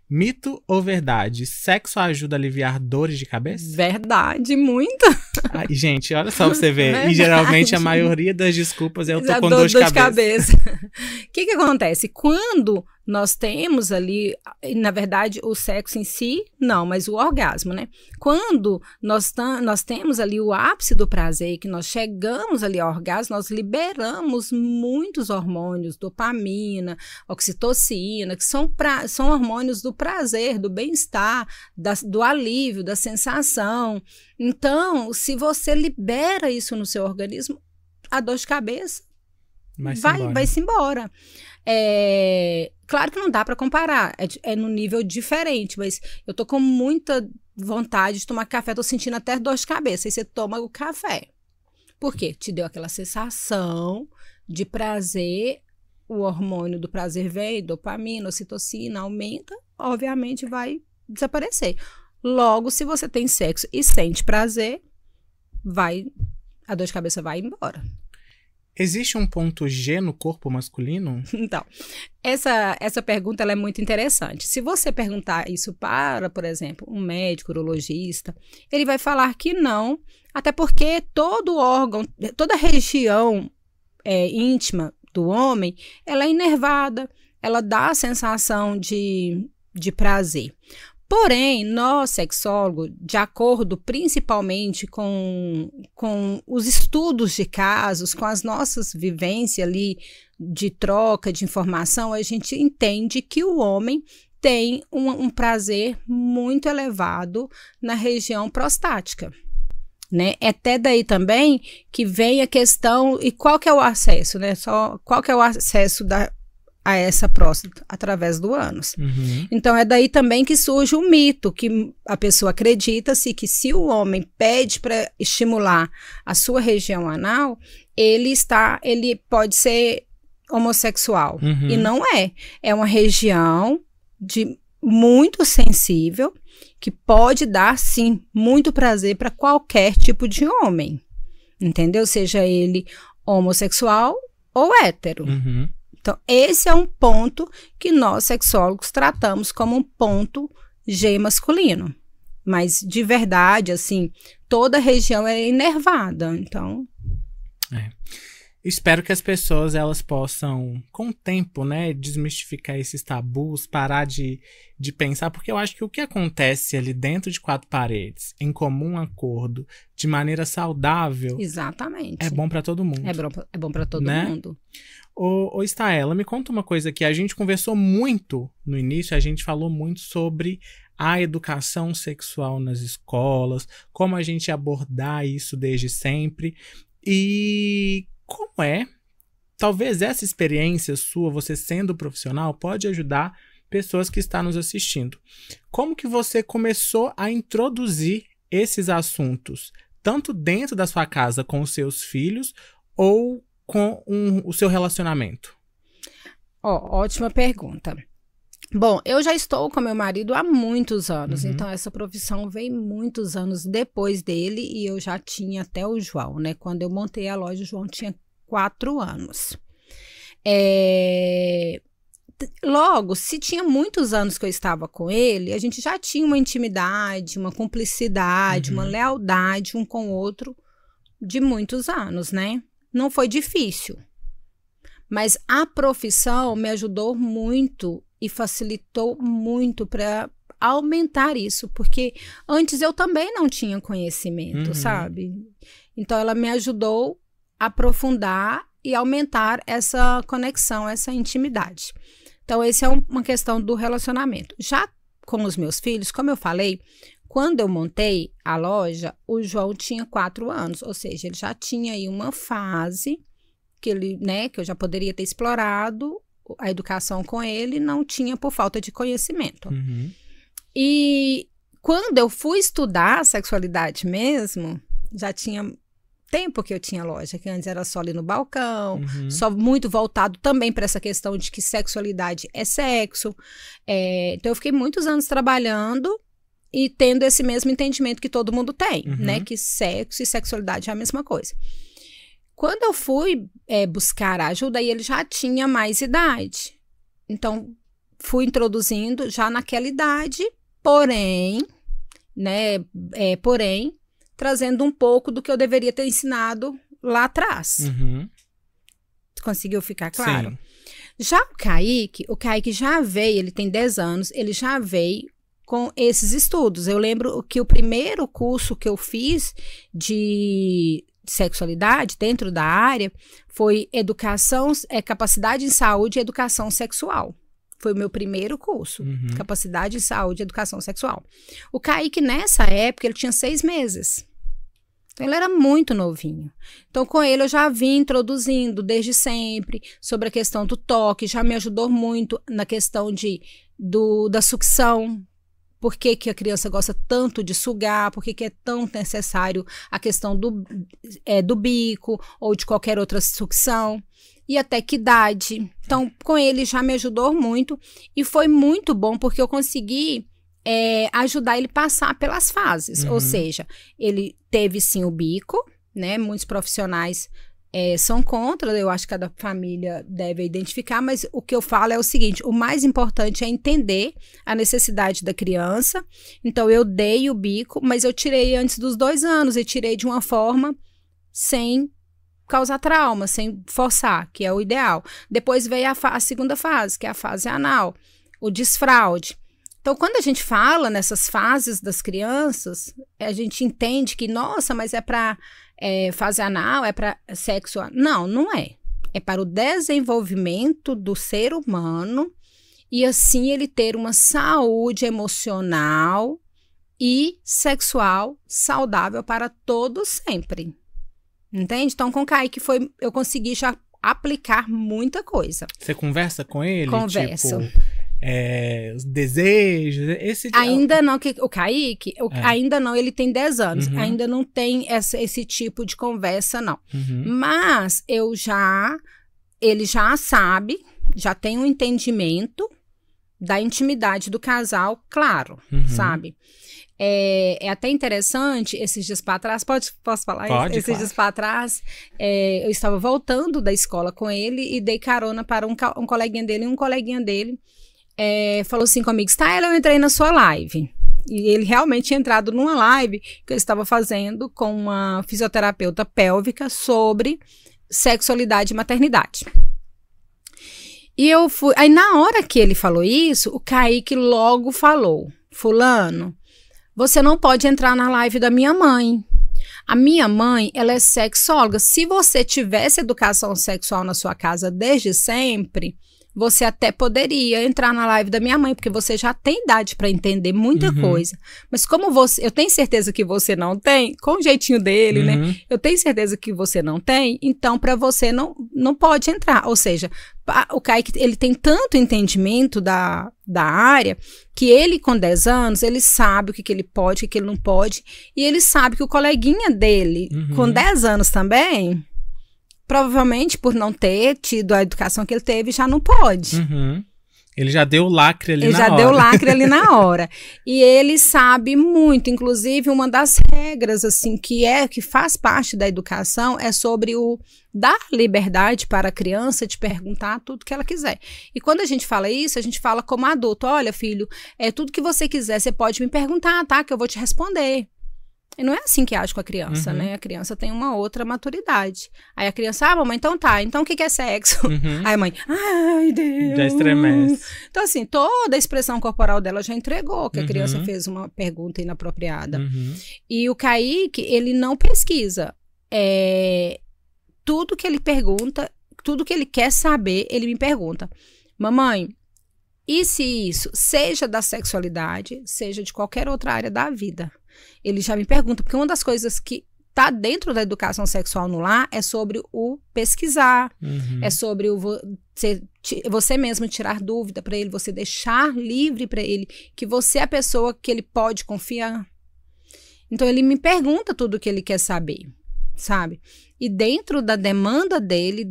Mito ou verdade? Sexo ajuda a aliviar dores de cabeça? Verdade, muito. Ai, gente, olha só pra você ver. Verdade. E geralmente a maioria das desculpas é eu tô com dor de cabeça. O que acontece? Quando nós temos ali, na verdade, o sexo em si, não, mas o orgasmo, né? Quando nós temos ali o ápice do prazer, que nós chegamos ali ao orgasmo, nós liberamos muitos hormônios, dopamina, oxitocina, que são hormônios do prazer, do bem-estar, do alívio, da sensação. Então, se você libera isso no seu organismo, a dor de cabeça vai-se embora. Claro que não dá para comparar, é num nível diferente, mas eu tô com muita vontade de tomar café, tô sentindo até dor de cabeça, aí você toma o café. Por quê? Te deu aquela sensação de prazer, o hormônio do prazer vem, dopamina, ocitocina, aumenta, obviamente vai desaparecer. Logo, se você tem sexo e sente prazer, a dor de cabeça vai embora. Existe um ponto G no corpo masculino? Então, essa pergunta ela é muito interessante. Se você perguntar isso para, por exemplo, um médico urologista, ele vai falar que não, até porque todo órgão, toda região íntima do homem, ela é inervada, ela dá a sensação de prazer. Porém, nós, sexólogos, de acordo principalmente com os estudos de casos, com as nossas vivências ali de troca de informação, a gente entende que o homem tem um prazer muito elevado na região prostática. Né? É até daí também que vem a questão, e qual que é o acesso, né? Qual que é o acesso a essa próstata? Através do ânus. Uhum. Então, é daí também que surge o mito, que a pessoa acredita-se que se o homem pede para estimular a sua região anal, ele pode ser homossexual. Uhum. E não é. É uma região muito sensível, que pode dar, sim, muito prazer para qualquer tipo de homem. Entendeu? Seja ele homossexual ou hétero. Uhum. Então, esse é um ponto que nós, sexólogos, tratamos como um ponto G masculino. Mas, de verdade, assim, toda a região é inervada, então... Espero que as pessoas, elas possam, com o tempo, né, desmistificar esses tabus, parar de pensar, porque eu acho que o que acontece ali dentro de quatro paredes, em comum acordo, de maneira saudável... Exatamente. É bom para todo mundo. É bom para todo né? mundo. Ô, Estaela, me conta uma coisa que a gente conversou muito no início, a gente falou muito sobre a educação sexual nas escolas, como a gente abordar isso desde sempre, e como talvez essa experiência sua, você sendo profissional, pode ajudar pessoas que estão nos assistindo. Como que você começou a introduzir esses assuntos, tanto dentro da sua casa com os seus filhos, ou com o seu relacionamento? Ótima pergunta. Bom, eu já estou com meu marido há muitos anos, então essa profissão veio muitos anos depois dele e eu já tinha até o João, né? Quando eu montei a loja, o João tinha 4 anos. Logo, se tinha muitos anos que eu estava com ele, a gente já tinha uma intimidade, uma cumplicidade, uma lealdade um com o outro de muitos anos, né? Não foi difícil, mas a profissão me ajudou muito e facilitou muito para aumentar isso, porque antes eu também não tinha conhecimento, sabe? Então ela me ajudou a aprofundar e aumentar essa conexão, essa intimidade. Então essa é uma questão do relacionamento. Já com os meus filhos, como eu falei, quando eu montei a loja, o João tinha 4 anos, ou seja, ele já tinha aí uma fase que ele, né, que eu já poderia ter explorado a educação com ele, não tinha por falta de conhecimento. E quando eu fui estudar sexualidade mesmo, já tinha tempo que eu tinha loja, que antes era só ali no balcão, só muito voltado também para essa questão de que sexualidade é sexo. Então eu fiquei muitos anos trabalhando e tendo esse mesmo entendimento que todo mundo tem, né? Que sexo e sexualidade é a mesma coisa. Quando eu fui buscar ajuda, aí ele já tinha mais idade. Então, fui introduzindo já naquela idade, porém, né? Trazendo um pouco do que eu deveria ter ensinado lá atrás. Conseguiu ficar claro? Sim. Já o Kaique já veio, ele tem 10 anos, ele já veio com esses estudos. Eu lembro que o primeiro curso que eu fiz de sexualidade dentro da área foi capacidade em saúde e educação sexual. Foi o meu primeiro curso, capacidade em saúde e educação sexual. O Kaique, nessa época, ele tinha 6 meses. Então, ele era muito novinho. Então, com ele, eu já vim introduzindo desde sempre sobre a questão do toque, já me ajudou muito na questão da sucção. Por que que a criança gosta tanto de sugar? Por que que é tão necessário a questão do bico ou de qualquer outra sucção? E até que idade? Então, com ele já me ajudou muito e foi muito bom porque eu consegui ajudar ele a passar pelas fases. Ou seja, ele teve sim o bico, né? Muitos profissionais são contra, eu acho que cada família deve identificar, mas o que eu falo é o seguinte, o mais importante é entender a necessidade da criança. Então, eu dei o bico, mas eu tirei antes dos 2 anos, e tirei de uma forma sem causar trauma, sem forçar, que é o ideal. Depois veio a segunda fase, que é a fase anal, o desfraude. Então, quando a gente fala nessas fases das crianças, a gente entende que, nossa, mas é para fase anal, é para sexo anal. Não, não é. É para o desenvolvimento do ser humano e, assim, ele ter uma saúde emocional e sexual saudável para todos sempre. Entende? Então, com o Kaique eu consegui já aplicar muita coisa. Você conversa com ele? Converso. Tipo, os desejos, ainda não, o Kaique, ainda não, ele tem 10 anos, Uhum. ainda não tem esse tipo de conversa, não. Uhum. Mas ele já sabe, já tem um entendimento da intimidade do casal, claro, Uhum. sabe? É até interessante, esses dias para trás, posso falar? Pode, esses claro. dias para trás, eu estava voltando da escola com ele e dei carona para um coleguinha dele, e um coleguinha dele falou assim comigo, Staila, eu entrei na sua live. E ele realmente tinha entrado numa live que eu estava fazendo com uma fisioterapeuta pélvica sobre sexualidade e maternidade. E eu fui, aí na hora que ele falou isso, o Kaique logo falou, fulano, você não pode entrar na live da minha mãe. A minha mãe, ela é sexóloga. Se você tivesse educação sexual na sua casa desde sempre, você até poderia entrar na live da minha mãe, porque você já tem idade para entender muita Uhum. coisa. Mas como eu tenho certeza que você não tem, com o jeitinho dele, Uhum. né? Eu tenho certeza que você não tem, então para você não pode entrar. Ou seja, o Kaique, ele tem tanto entendimento da área, que ele com 10 anos, ele sabe o que ele pode, o que ele não pode, e ele sabe que o coleguinha dele, Uhum. com 10 anos também, provavelmente por não ter tido a educação que ele teve, já não pode. Uhum. Ele já deu o lacre ali Ele na já hora. deu lacre ali na hora. E ele sabe muito, inclusive uma das regras assim que faz parte da educação é sobre o dar liberdade para a criança de perguntar tudo que ela quiser. E quando a gente fala isso, a gente fala como adulto, olha filho, tudo que você quiser, você pode me perguntar, tá? Que eu vou te responder. E não é assim que age com a criança, Uhum. né? A criança tem uma outra maturidade. Aí a criança, mamãe, então tá. Então o que é sexo? Uhum. Aí a mãe, ai, Deus. Já estremece. Então, assim, toda a expressão corporal dela já entregou que a Uhum. criança fez uma pergunta inapropriada. Uhum. E o Kaique, ele não pesquisa. Tudo que ele pergunta, tudo que ele quer saber, ele me pergunta. Mamãe, e se isso, seja da sexualidade, seja de qualquer outra área da vida? Ele já me pergunta, porque uma das coisas que está dentro da educação sexual no lar é sobre o pesquisar, Uhum. é sobre você mesmo tirar dúvida para ele, você deixar livre para ele, que você é a pessoa que ele pode confiar. Então, ele me pergunta tudo o que ele quer saber, sabe? E dentro da demanda dele,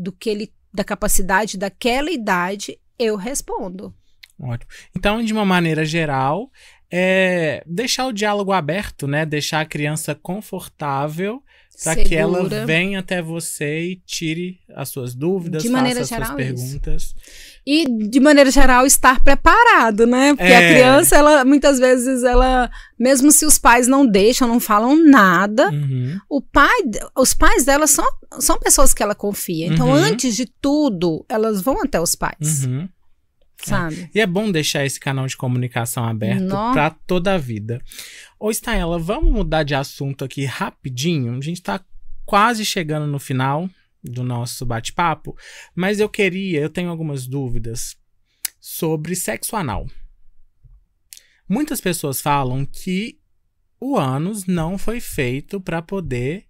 da capacidade daquela idade, eu respondo. Ótimo. Então, de uma maneira geral, deixar o diálogo aberto, né? Deixar a criança confortável para que ela venha até você e tire as suas dúvidas, faça as suas perguntas. E, de maneira geral, estar preparado, né? Porque a criança, ela, muitas vezes, mesmo se os pais não deixam, não falam nada, Uhum. os pais dela são pessoas que ela confia. Então, Uhum. antes de tudo, elas vão até os pais. Uhum. Sabe? E é bom deixar esse canal de comunicação aberto para toda a vida. Ô, Staila, vamos mudar de assunto aqui rapidinho. A gente está quase chegando no final do nosso bate-papo, mas eu tenho algumas dúvidas sobre sexo anal. Muitas pessoas falam que o ânus não foi feito para poder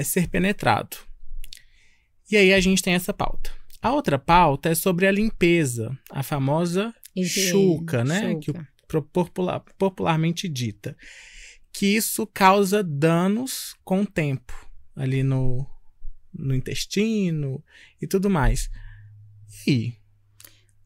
ser penetrado. E aí a gente tem essa pauta. A outra pauta é sobre a limpeza, a famosa chuca, né? Que popularmente dita. Que isso causa danos com o tempo, ali no intestino e tudo mais. E aí?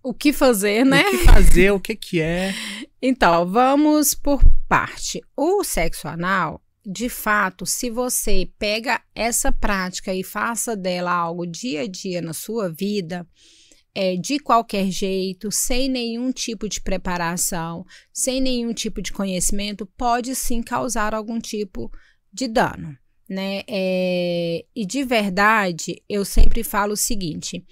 O que fazer, né? O que fazer, o que é? Então, vamos por parte. O sexo anal, de fato, se você pega essa prática e faça dela algo dia a dia na sua vida, de qualquer jeito, sem nenhum tipo de preparação, sem nenhum tipo de conhecimento, pode sim causar algum tipo de dano, né? E de verdade, eu sempre falo o seguinte,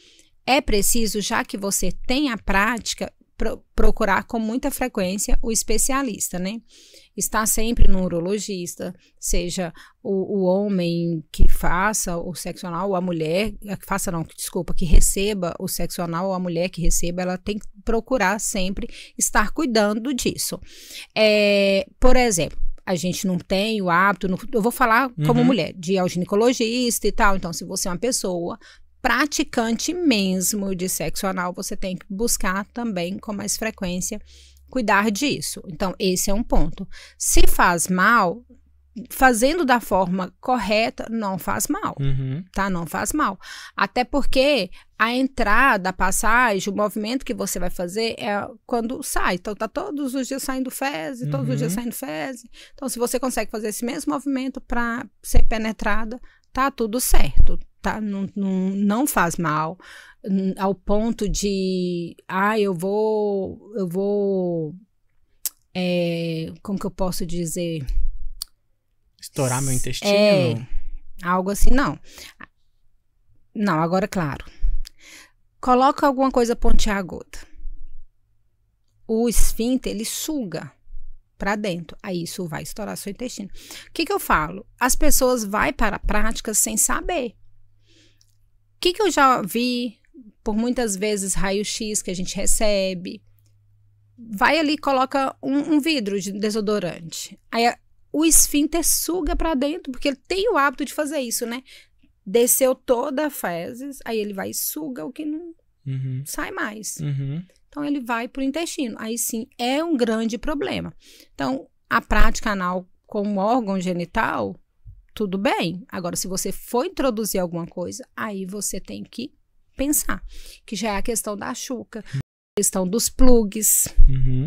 é preciso, já que você tem a prática, procurar com muita frequência o especialista, né? Estar sempre no urologista, seja o homem que faça o sexo anal, ou a mulher, que faça não, desculpa, que receba o sexo anal, ou a mulher que receba, ela tem que procurar sempre estar cuidando disso. Por exemplo, a gente não tem o hábito, eu vou falar como mulher, de ir ao ginecologista e tal, então se você é uma pessoa praticante mesmo de sexo anal, você tem que buscar também com mais frequência cuidar disso. Então, esse é um ponto. Se faz mal, fazendo da forma correta, não faz mal, tá? Não faz mal. Até porque a entrada, a passagem, o movimento que você vai fazer é quando sai. Então, tá todos os dias saindo fezes, todos os dias saindo fezes. Então, se você consegue fazer esse mesmo movimento para ser penetrada, tá tudo certo. Tá? Não faz mal ao ponto de eu vou como que eu posso dizer, estourar meu intestino, algo assim, não, agora claro, coloca alguma coisa pontiaguda, o esfíncter ele suga para dentro, aí isso vai estourar seu intestino. O que eu falo? As pessoas vão para a prática sem saber. O que eu já vi, por muitas vezes, raio-x que a gente recebe, vai ali e coloca um vidro de desodorante. Aí o esfíncter suga para dentro, porque ele tem o hábito de fazer isso, né? Desceu toda a fezes, aí ele vai e suga o que não sai mais. Então, ele vai para o intestino. Aí, sim, é um grande problema. Então, a prática anal com órgão genital, tudo bem. Agora, se você for introduzir alguma coisa, aí você tem que pensar. Que já é a questão da chuca, a questão dos plugs,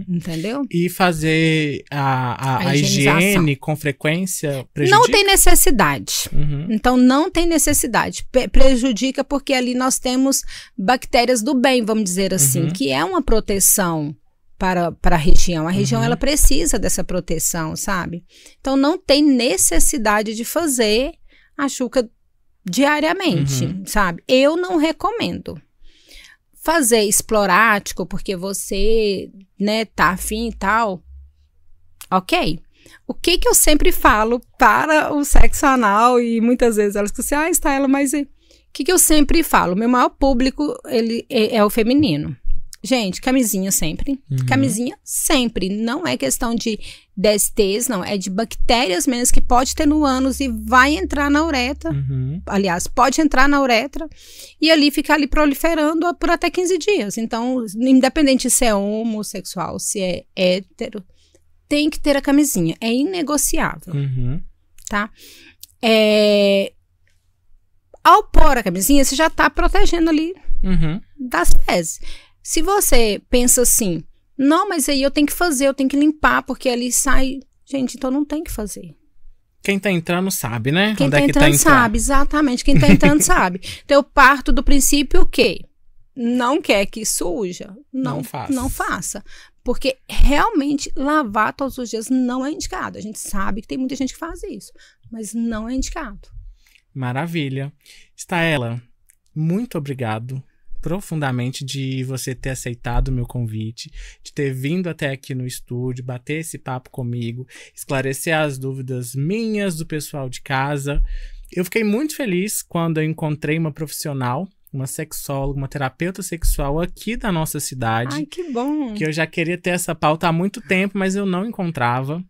entendeu? E fazer a higiene com frequência prejudica? Não tem necessidade. Então, não tem necessidade. Prejudica porque ali nós temos bactérias do bem, vamos dizer assim, que é uma proteção para a região. A região, ela precisa dessa proteção, sabe? Então, não tem necessidade de fazer a chuca diariamente, sabe? Eu não recomendo. Fazer explorático, porque você, né, tá afim e tal, ok. O que eu sempre falo para o sexo anal, e muitas vezes elas dizem assim, Stella, mas o que eu sempre falo? Meu maior público, ele é o feminino. Gente, camisinha sempre. Camisinha sempre. Não é questão de DSTs, não. É de bactérias mesmo que pode ter no ânus e vai entrar na uretra. Aliás, pode entrar na uretra e ali ficar ali proliferando por até 15 dias. Então, independente se é homossexual, se é hétero, tem que ter a camisinha. É inegociável. Tá? Ao pôr a camisinha, você já tá protegendo ali das fezes. Se você pensa assim, não, mas aí eu tenho que fazer, eu tenho que limpar, porque ali sai... Gente, então não tem que fazer. Quem tá entrando sabe, né? Quem tá entrando sabe, exatamente. Quem tá entrando sabe. Então eu parto do princípio que não quer que suja, não faça. Porque realmente lavar todos os dias não é indicado. A gente sabe que tem muita gente que faz isso, mas não é indicado. Maravilha. Stella, muito obrigado profundamente de você ter aceitado o meu convite, de ter vindo até aqui no estúdio, bater esse papo comigo, esclarecer as dúvidas minhas, do pessoal de casa. Eu fiquei muito feliz quando eu encontrei uma profissional, uma sexóloga, uma terapeuta sexual aqui da nossa cidade. Ai, que bom! Que eu já queria ter essa pauta há muito tempo, mas eu não encontrava.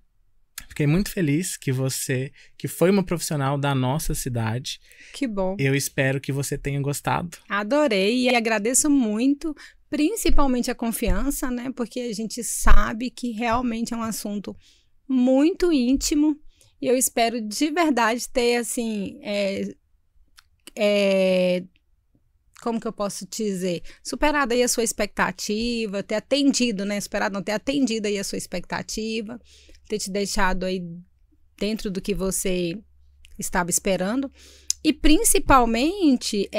Fiquei muito feliz que você, que foi uma profissional da nossa cidade. Que bom. Eu espero que você tenha gostado. Adorei e agradeço muito, principalmente a confiança, né? Porque a gente sabe que realmente é um assunto muito íntimo e eu espero de verdade ter, assim, como que eu posso te dizer? Superado aí a sua expectativa, ter atendido, né? Superado não, ter atendido aí a sua expectativa, ter te deixado aí dentro do que você estava esperando. E principalmente,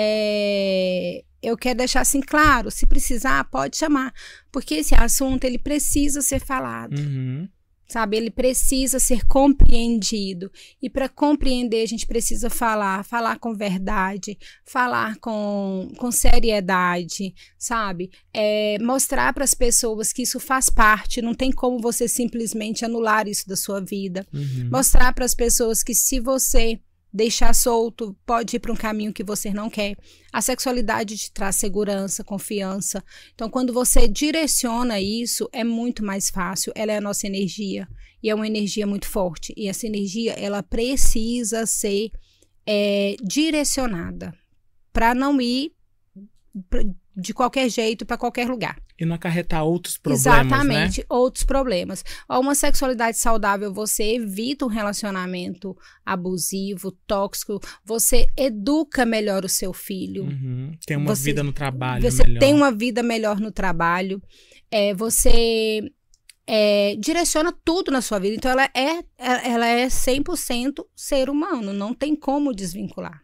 eu quero deixar assim claro, se precisar, pode chamar. Porque esse assunto, ele precisa ser falado. Sabe, ele precisa ser compreendido. E para compreender, a gente precisa falar com verdade, falar com seriedade, sabe? Mostrar para as pessoas que isso faz parte, não tem como você simplesmente anular isso da sua vida. Mostrar para as pessoas que se você deixar solto, pode ir para um caminho que você não quer. A sexualidade te traz segurança, confiança. Então, quando você direciona isso, é muito mais fácil. Ela é a nossa energia. E é uma energia muito forte. E essa energia, ela precisa ser direcionada para não ir de qualquer jeito para qualquer lugar. E não acarretar outros problemas, Exatamente, né? Outros problemas. Uma sexualidade saudável, você evita um relacionamento abusivo, tóxico, você educa melhor o seu filho. Tem uma vida no trabalho Você melhor. tem uma vida melhor no trabalho. Você direciona tudo na sua vida. Então, ela é 100% ser humano, não tem como desvincular.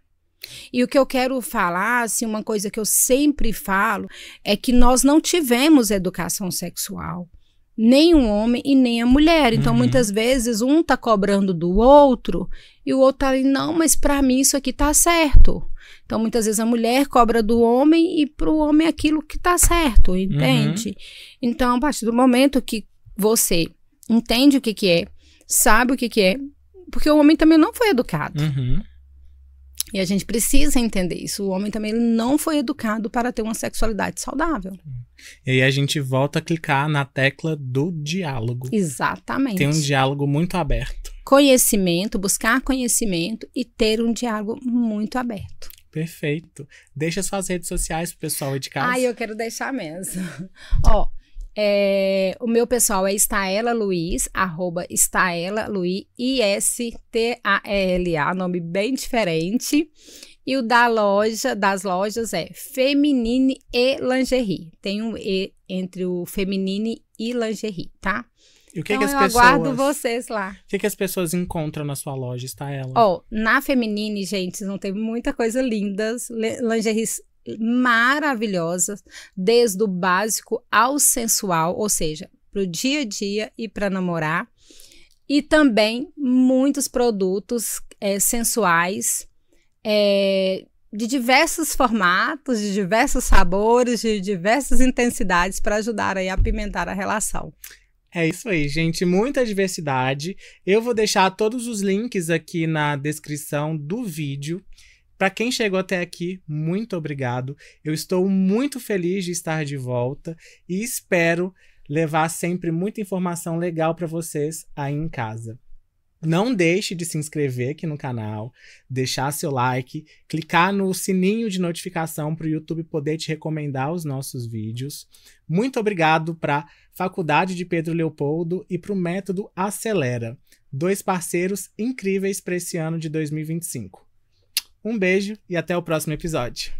E o que eu quero falar, assim, uma coisa que eu sempre falo, é que nós não tivemos educação sexual, nem o homem e nem a mulher. Então, muitas vezes, um tá cobrando do outro e o outro tá ali, não, mas pra mim isso aqui tá certo. Então, muitas vezes a mulher cobra do homem e pro homem aquilo que tá certo, entende? Então, a partir do momento que você entende o que é, sabe o que é, porque o homem também não foi educado. E a gente precisa entender isso. O homem também não foi educado para ter uma sexualidade saudável. E aí a gente volta a clicar na tecla do diálogo. Exatamente. Tem um diálogo muito aberto. Conhecimento, buscar conhecimento e ter um diálogo muito aberto. Perfeito. Deixa suas redes sociais pro pessoal aí de casa. Eu quero deixar mesmo. O meu pessoal é Staela Luiz, @Staela Luiz, ISTAELA, nome bem diferente. E o das lojas é Feminine e Lingerie. Tem um E entre o Feminine e Lingerie, tá? E o que então que as pessoas... aguardo vocês lá. O que as pessoas encontram na sua loja, Staela? Na Feminine, gente, não tem muita coisa lindas, lingeries maravilhosas, desde o básico ao sensual, ou seja, para o dia a dia e para namorar. E também muitos produtos sensuais, de diversos formatos, de diversos sabores, de diversas intensidades para ajudar aí a apimentar a relação. É isso aí, gente. Muita diversidade. Eu vou deixar todos os links aqui na descrição do vídeo. Para quem chegou até aqui, muito obrigado. Eu estou muito feliz de estar de volta e espero levar sempre muita informação legal para vocês aí em casa. Não deixe de se inscrever aqui no canal, deixar seu like, clicar no sininho de notificação para o YouTube poder te recomendar os nossos vídeos. Muito obrigado para a Faculdade de Pedro Leopoldo e para o Método Acelera, 2 parceiros incríveis para esse ano de 2025. Um beijo e até o próximo episódio.